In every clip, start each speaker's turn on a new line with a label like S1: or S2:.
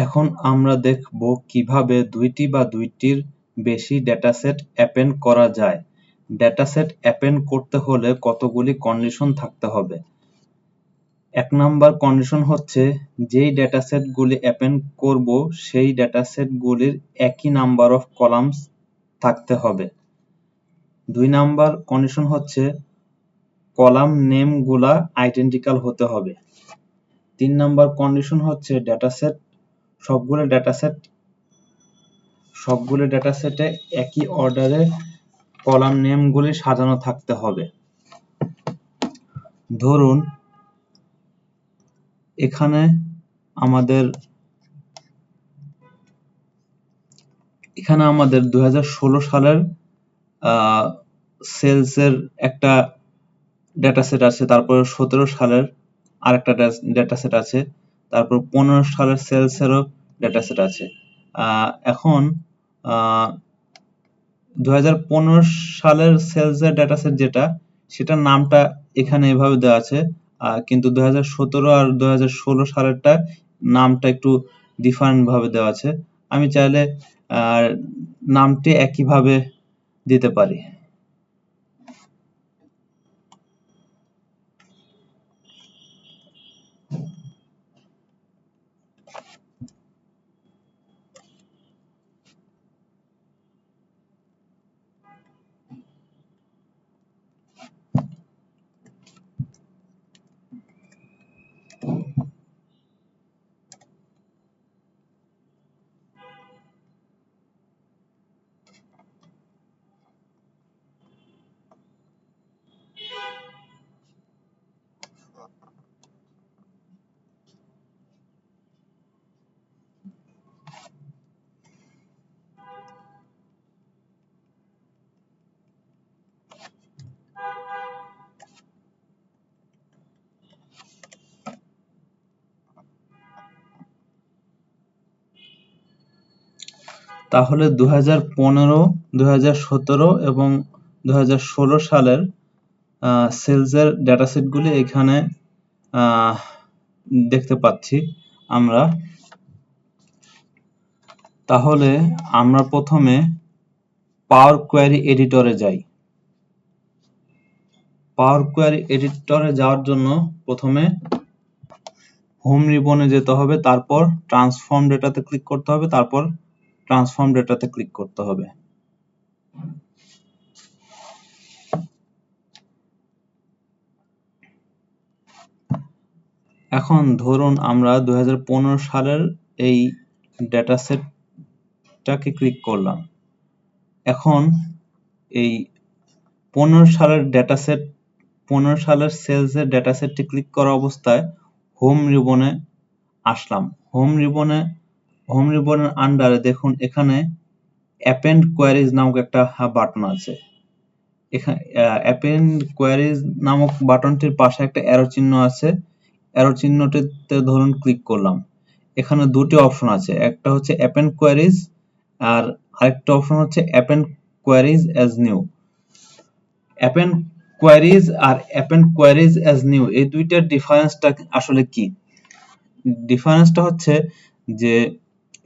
S1: এখন আমরা দেখব কিভাবে দুইটি বা দুইটির বেশি ডেটাসেট অ্যাপেন্ড করা যায়। ডেটাসেট অ্যাপেন্ড করতে হলে কতগুলি কন্ডিশন থাকতে হবে। 1 নাম্বার কন্ডিশন হচ্ছে যেই ডেটাসেটগুলি অ্যাপেন্ড করব সেই ডেটাসেটগুলির একই নাম্বার অফ কলামস থাকতে হবে। 2 নাম্বার কন্ডিশন হচ্ছে কলাম নেমগুলা আইডেন্টিক্যাল হতে হবে। 3 নাম্বার কন্ডিশন হচ্ছে সবগুলো ডেটাসেটে একই অর্ডারে কলাম নেমগুলি সাজানো থাকতে হবে। ধরুন এখানে আমাদের 2016 সালের সেলসের একটা ডেটাসেট আছে, তারপর 17 সালের আরেকটা ডেটাসেট আছে, তারপর 15 সালের সেলসেরও ডেটাসেট আছে। এখন 2015 সালের সেলসের ডেটাসেট যেটা, সেটার নামটা এখানে এভাবে দেওয়া আছে, কিন্তু 2017 আর 2016 সালেরটা নামটা একটু ডিফারেন্ট ভাবে দেওয়া আছে। আমি চাইলে নামটি একইভাবে দিতে পারি। তাহলে 2015, 2017 এবং 2016 সালের সেলসের ডেটাসেটগুলি এখানে দেখতে পাচ্ছি আমরা। তাহলে আমরা প্রথমে পাওয়ার কোয়েরি এডিটরে যাই। পাওয়ার কোয়েরি এডিটরে যাওয়ার জন্য প্রথমে হোম রিবনে যেতে হবে, তারপর ট্রান্সফর্ম ডেটাতে ক্লিক করতে হবে, তারপর ট্রান্সফর্ম ডেটাতে ক্লিক করতে হবে। এখন ধরুন আমরা 2015 সালের এই ডেটাসেটটাকে ক্লিক করলাম। এখন এই 15 সালের সেলসের ডেটাসেটটি ক্লিক করা অবস্থায় হোম রিবনে আসলাম। হোম রিবনের আন্ডারে দেখুন এখানে অ্যাপেন্ড কোয়ারিজ নামক একটা বাটন আছে। এখানে অ্যাপেন্ড কোয়ারিজ নামক বাটনটির পাশে একটা অ্যারো চিহ্ন আছে। অ্যারো চিহ্নটিতে ধরুন ক্লিক করলাম। এখানে দুটি অপশন আছে, একটা হচ্ছে অ্যাপেন্ড কোয়ারিজ আর আরেকটা অপশন হচ্ছে append queries as new. Append queries আর অ্যাপেন্ড কোয়ারিজ অ্যাজ নিউ এই দুইটার ডিফারেন্সটা আসলে কি? ডিফারেন্সটা হচ্ছে যে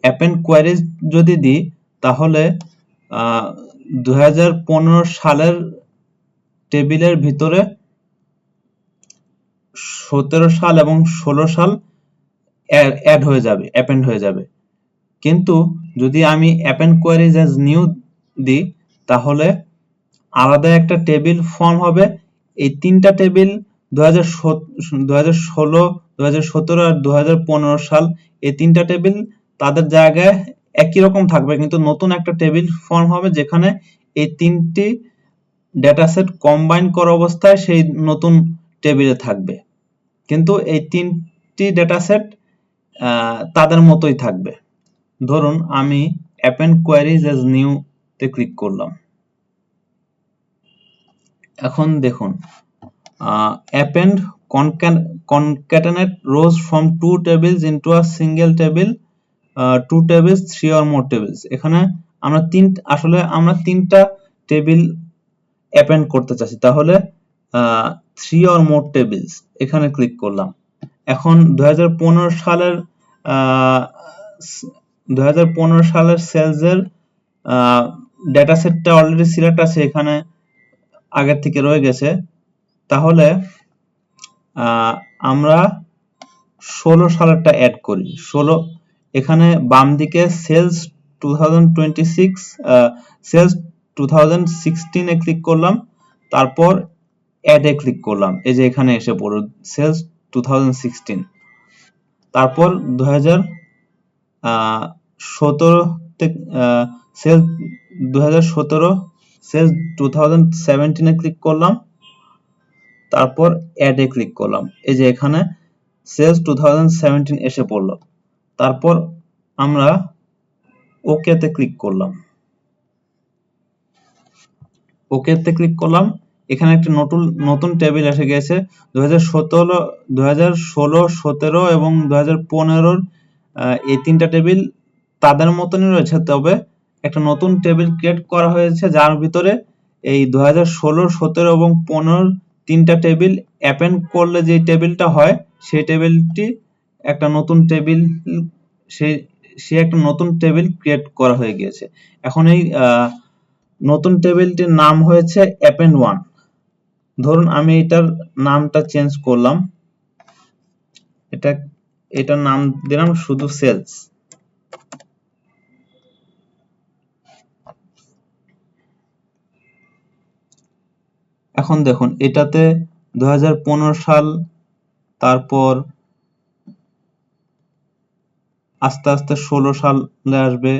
S1: অ্যাপেন্ড কোয়ারিজ যদি দিই তাহলে 2015 সালের টেবিলের ভিতরে 17 সাল এবং 16 সাল অ্যাড হয়ে যাবে, অ্যাপেন্ড হয়ে যাবে। কিন্তু যদি আমি অ্যাপেন্ড কোয়ারিজ অ্যাজ নিউ দিই তাহলে আলাদা একটা টেবিল ফর্ম হবে। এই তিনটা টেবিল 2016, 2017 আর 2015 সাল এই তিনটা টেবিল তাদের জায়গায় একই রকম থাকবে, কিন্তু নতুন একটা টেবিল ফর্ম হবে যেখানে এই তিনটি ডেটাসেট কম্বাইন করা অবস্থায় সেই নতুন টেবিলে থাকবে, কিন্তু এই তিনটি ডেটাসেট তাদের মতোই থাকবে। ধরুন আমি অ্যাপেন্ড কোয়ারিজ অ্যাজ নিউ তে ক্লিক করলাম। এখন দেখুন append concatenate rows from two tables into a single table, two tables, three or more tables। এখানে আমরা তিনটা টেবিল append করতে চাচ্ছি, তাহলে three or more tables এখানে ক্লিক করলাম। এখন 2015 সালের 2015 সালের সেলসের ডেটা সেটটা অলরেডি সিলেক্ট আছে, এখানে আগের থেকে রয়ে গেছে। তাহলে আমরা 16 সালেরটা অ্যাড করি। 16 এখানে বাম দিকে সেলস 2026 সেলস 2016 এ ক্লিক করলাম, তারপর অ্যাড এ ক্লিক করলাম। এই যে এখানে এসে পড়ল সেলস 2016। তারপর 2017 থেকে সেলস 2017 সেলস 2017 এ ক্লিক করলাম, তারপর অ্যাড এ ক্লিক করলাম। এই যে এখানে সেলস 2017 এসে পড়লো। তারপর আমরা ওকে তে ক্লিক করলাম। ওকে তে ক্লিক করলাম, এখানে একটা নতুন টেবিল এসে গেছে। 2016, 17 এবং 2015 এই তিনটা টেবিল তাদের মতনই রয়েছে, তবে একটা নতুন টেবিল ক্রিয়েট করা হয়েছে যার ভিতরে এই 2016, 17 এবং 15 তিনটা টেবিল অ্যাপেন্ড করলে যে টেবিলটা হয় সেই টেবিলটি একটা নতুন টেবিল, সে একটা নতুন টেবিল ক্রিয়েট করা হয়ে গিয়েছে। এখন এই নতুন টেবিলটির নাম হয়েছে অ্যাপেন্ড 1। ধরুন আমি এটার নামটা চেঞ্জ করলাম, এটার নাম দিলাম শুধু সেলস। এখন দেখুন এটাতে 2015 সাল, তারপর আস্তে আস্তে 16 সালে আসবে।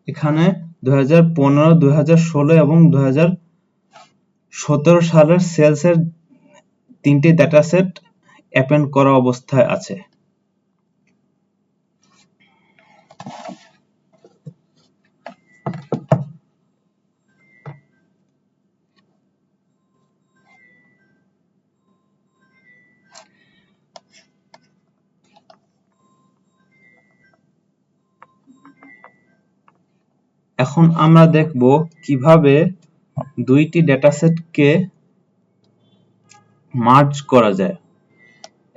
S1: এখানে 2015, 2016 এবং 2017 সালের সেলসের তিনটি ডেটা সেট অ্যাপেন্ড করা অবস্থায় আছে। এখন আমরা দেখব কিভাবে দুইটি ডেটাসেটকে মার্জ করা যায়।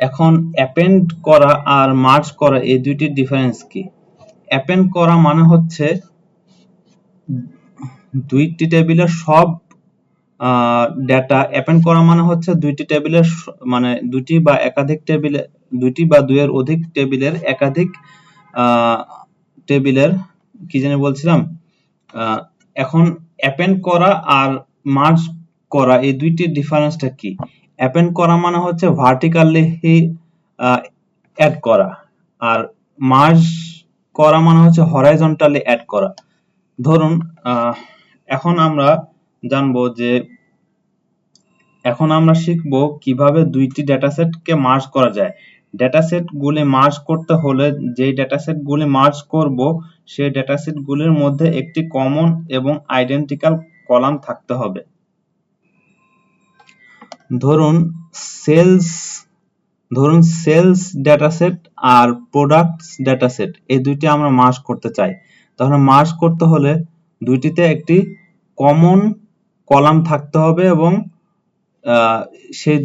S1: এখন অ্যাপেন্ড করা আর মার্জ করা এই দুইটির ডিফারেন্স কি? অ্যাপেন্ড করা মানে হচ্ছে দুইটি টেবিলের সব ডেটা অ্যাপেন্ড করা মানে হচ্ছে দুইটি টেবিলের মানে দুইটি বা একাধিক টেবিলে, দুইটি বা দুইয়ের অধিক টেবিলের একাধিক টেবিলের কি জানি বলছিলাম, এখন অ্যাপেন্ড করা আর মার্জ করা এই দুইটির ডিফারেন্সটা কি? অ্যাপেন্ড করা মানে হচ্ছে ভার্টিক্যালি অ্যাড করা, আর মার্জ করা মানে হচ্ছে হরাইজন্টালি অ্যাড করা। ধরুন এখন আমরা জানবো যে এখন আমরা শিখব কিভাবে দুইটি ডেটাসেটকে মার্জ করা যায়। ডেটাসেটগুলি মার্জ করতে হলে যে ডেটাসেটগুলি মার্জ করব সেই ডেটাসেটগুলির মধ্যে একটি কমন এবং আইডেন্টিক্যাল কলাম থাকতে হবে। ধরুন সেলস ডেটাসেট আর প্রোডাক্টস ডেটাসেট এই দুইটি আমরা মার্জ করতে চাই। তাহলে মার্জ করতে হলে দুইটিতে একটি কমন কলাম থাকতে হবে এবং সেই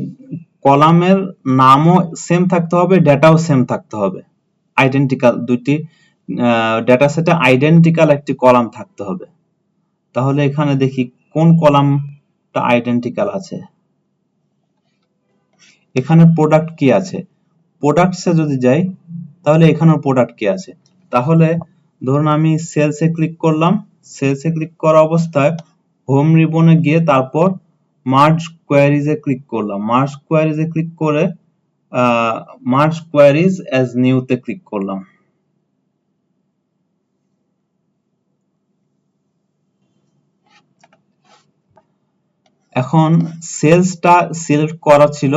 S1: কলামের নামও সেম থাকতে হবে, ডেটাও সেম থাকতে হবে, আইডেন্টিক্যাল দুইটি ডেটাসেটে আইডেন্টিক্যাল একটি কলাম থাকতে হবে। তাহলে এখানে দেখি কোন কলামটা আইডেন্টিক্যাল আছে। এখানে প্রোডাক্ট কি আছে, প্রোডাক্টসে যদি যাই তাহলে এখানেও প্রোডাক্ট কি আছে। তাহলে ধরুন আমি সেলসে ক্লিক করলাম, সেলসে ক্লিক করা অবস্থায় হোম রিবনে গিয়ে তারপর মার্জ কোয়ারিজে ক্লিক করলাম। মার্জ কোয়ারিজে ক্লিক করে মার্জ কোয়ারিজ অ্যাজ নিউতে ক্লিক করলাম। এখন সেলসটা সিলেক্ট করা ছিল,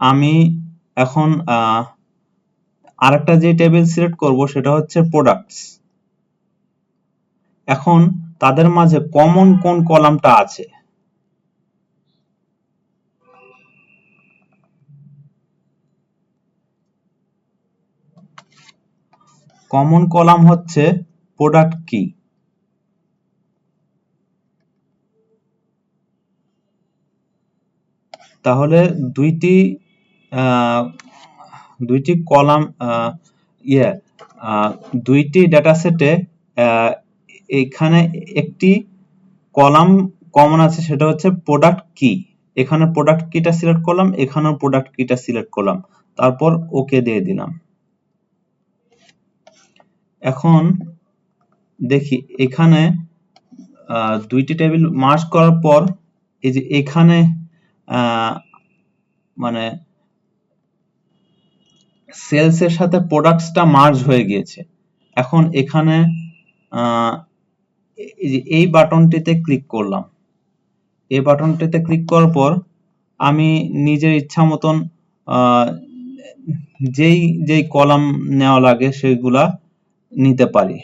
S1: আমি এখন আরেকটা যে টেবিল সিলেক্ট করব সেটা হচ্ছে প্রোডাক্টস। এখন তাদের মাঝে কমন কোন কলামটা আছে? কমন কলাম হচ্ছে প্রোডাক্ট কি। তাহলে দুইটি কলাম দুইটি ডেটা সেটে এখানে একটি কলাম কমন আছে, সেটা হচ্ছে প্রোডাক্ট কি। এখানে প্রোডাক্ট কিটা সিলেক্ট করলাম, এখানেও প্রোডাক্ট কিটা সিলেক্ট করলাম, তারপর ওকে দিয়ে দিলাম। এখন দেখি এখানে দুইটি টেবিল মার্জ করার পর এই যে এখানে মানে সেলস এর সাথে প্রোডাক্টসটা মার্জ হয়ে গিয়েছে। এখন এখানে এই বাটনটিতে ক্লিক করলাম। এই বাটনটিতে ক্লিক করার পর আমি নিজের ইচ্ছা মতন যেই কলাম নেওয়া লাগে সেগুলা নিতে পারি।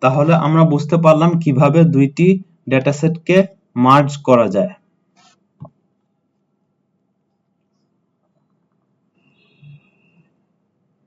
S1: তাহলে আমরা বুঝতে পারলাম কিভাবে দুইটি ডেটাসেটকে মার্জ করা যায়।